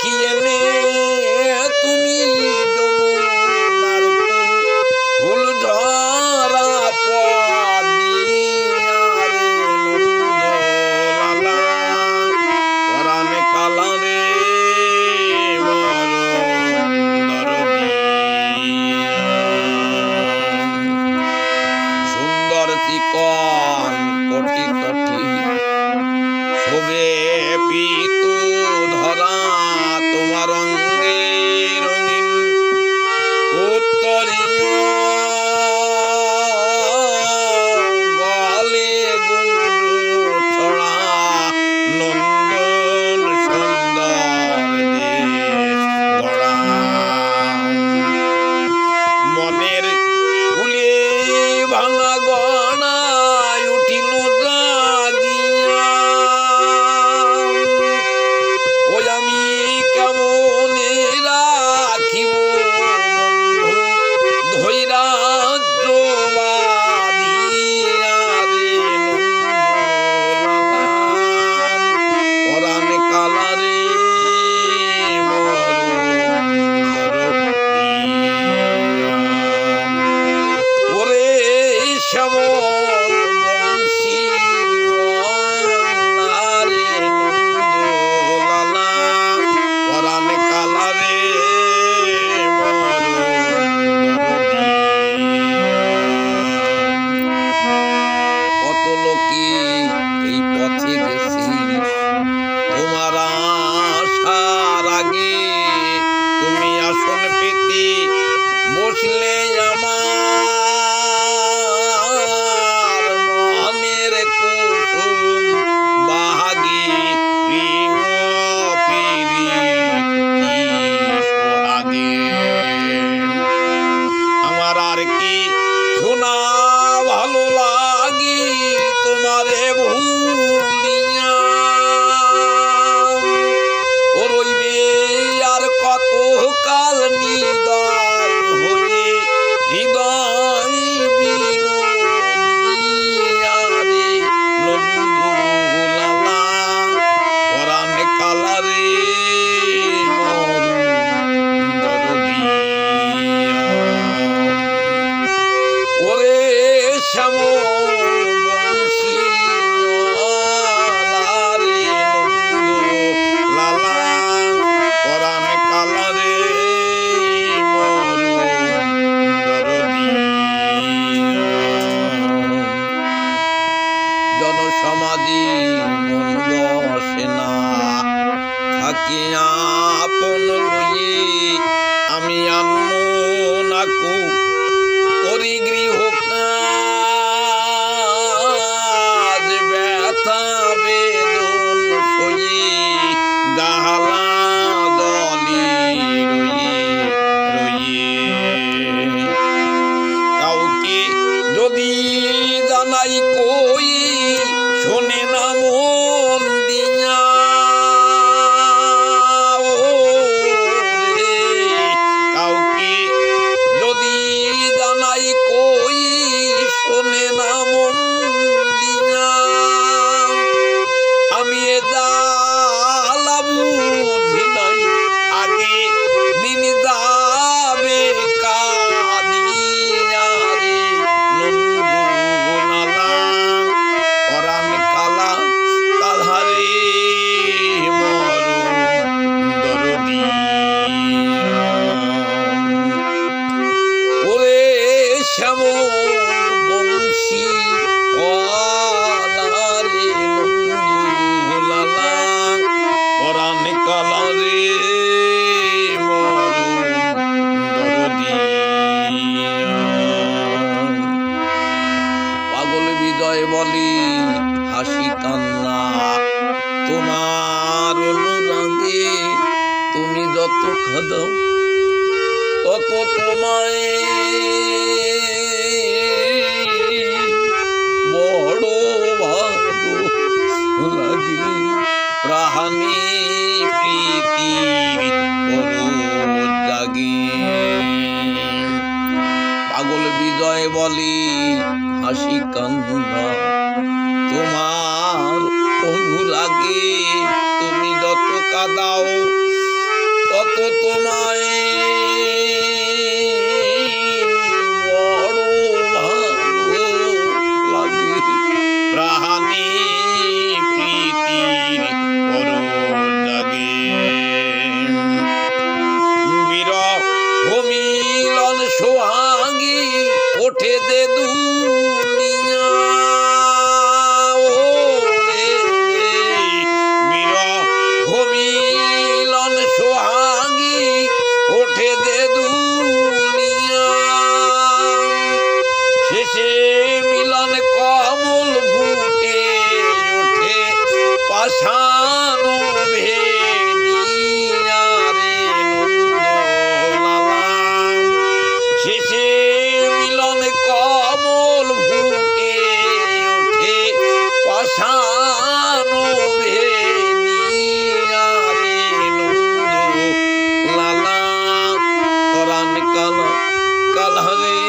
কি এনে তুমি যমুনার ফুল ঝরা পদিয়ারে নন্দলালা পরাণে কালা রে সুন্দর চিকন কোটি তটি শোভে পিতু ধরা তোমার অঙ্গে রঙিন উত্তরীয় গলে গুঞ্জু ছড়া নন্দন সুন্দর দেশ গড়া মনের ফুলে ভাঙা গড়ায় উঠিল জাগিয়া ওই আমি কেমন রাখিব বন্ধু ধৈরা বাঁধিয়া রে নন্দলালা পরাণে কালা রে ওরে শ্যামল বংশী রে নন্দলালা পরাণে কালা রে কত লোকে এই পথে গেছি তোমার আসার আগে তুমি আসন পেতে বসলে আমার মনের কুসুম বাহাগী প্রিয় প্রীতি সোহাগে আমার আর কি শোনা ভালো লাগে তোমারে ভুলিয়া ও রইবে আর কত কাল নিদয় হয়ে হৃদয় বিনোদিয়া রে নন্দলালা পরাণে কালা রে ওরে শ্যামল বংশী রে নন্দলালা পরাণে কালা রে জনসমাধি মন বসে না থাকি আপন লইয়ে আমি আন্ন নাকু করি গৃহ কাজ ব্যথা বেদন সয়ে গাহালা দলি রয়ে রয়ে কাউকে যদি জানাই কই শোনে না মন দিয়া রে কাউকে যদি জানাই কই শোনে না মন দিয়া আমি এ জ্বালা বুঝি নাই আগে দিন যাবে কাঁদিয়া রে নন্দলালা পরাণে কালা কালা রে দরদি ওরে শ্যামল বংশী রে নন্দলালা পরাণে কালা রে দরদি পাগল বিজয় বলি হাসি কান্না তোমার অনুরাগে তুমি যত খাদাও তত তোমায় বড় ভালো লাগে প্রাণী প্রীতি জাগে পাগল বিজয় বলি হাসি কান্না তোমার অনুরাগে তুমি যত কাঁদাও যত তোমায় বড় ভালো লাগে প্রাণী প্রীতির পরশ জাগে বিরহ মিলন সোহাগী ওঠে দে দুনিয়া মিলন সোহাগী ওঠে দে দুনিয়া শেষে মিলন কমল ফুটে ওঠে পাষাণ ভেদিয়া রে নন্দলালা শেষে মিলন কমল ফুটে ওঠে পাষাণ ভেদিয়া রে নন্দলালা পরাণ কালা কালা রে